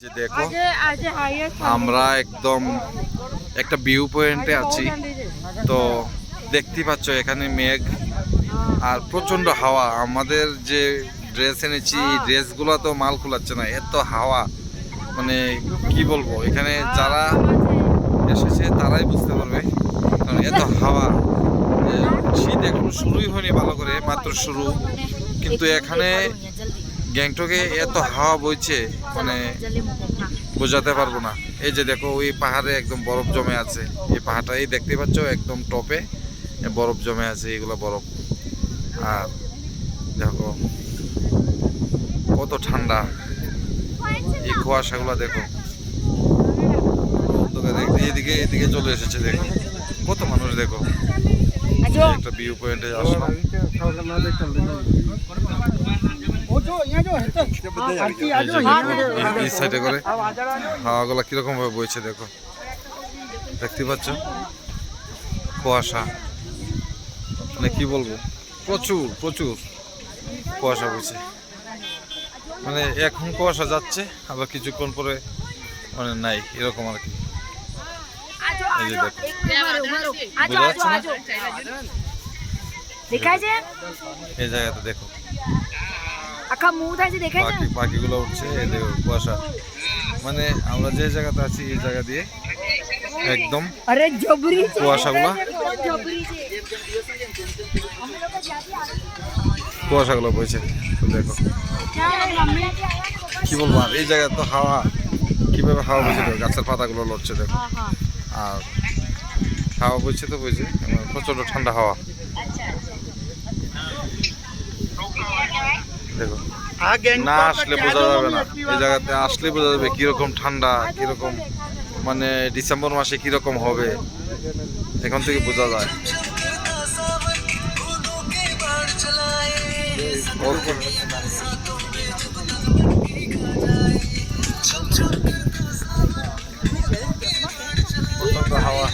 যে দেখো আমরা একদম একটা ভিউ পয়েন্টে আছি, তো দেখতে পাচ্ছ এখানে মেঘ আর প্রচন্ড হাওয়া। আমাদের যে ড্রেস এনেছি এই ড্রেসগুলো তো মাল কুলাচ্ছে না, এত হাওয়া। মানে কি বলবো, এখানে যারা এসেছে তারাই বুঝতে পারবে, কারণ এত হাওয়া। শীত এখনো শুরুই হয়নি ভালো করে, মাত্র শুরু, কিন্তু এখানে গ্যাংটকে এত হাওয়া বইছে মানে বোঝাতে পারবো না। এই যে দেখো ওই পাহাড়ে একদম বরফ জমে আছে, এই পাহাড়টাই দেখতে পাচ্ছ একদম টপে বরফ জমে আছে, এগুলো বরফ। আর দেখো কত ঠান্ডা, এই কুয়াশাগুলো দেখো। এদিকে এদিকে চলে এসেছে, দেখো কত মানুষ, দেখো একটা ভিউ পয়েন্টে আসলাম। এই সাইডে করে হাওয়াগুলো কিরকম ভাবে বইছে দেখো, দেখতে পাচ্ছ কুয়াশা, মানে কি বলবো, প্রচুর প্রচুর কুয়াশা বইছে। মানে এখন কুয়াশা যাচ্ছে, আবার কিছুক্ষণ পরে মানে নাই, এরকম আর কি। এই যে দেখো, বোঝা যাচ্ছে না? এই জায়গাতে দেখো পাখিগুলো উঠছে, এই দেখো কুয়াশা। মানে আমরা যে জায়গাতে আছি এই জায়গা দিয়ে একদম কুয়াশাগুলো কুয়াশাগুলো বইছে, দেখো কি বলবো। আর এই জায়গায় তো হাওয়া, কিভাবে হাওয়া বইছে দেখো, গাছের পাতাগুলো লড়ছে দেখো। আর হাওয়া বইছে তো বইছে, প্রচন্ড ঠান্ডা হাওয়া দেখো। না আসলে বোঝা যাবে না, এই জায়গাতে আসলে বোঝা যাবে কিরকম ঠান্ডা, কিরকম মানে ডিসেম্বর মাসে কিরকম হবে, এখন থেকে বোঝা যায়। প্রচন্ড হাওয়া।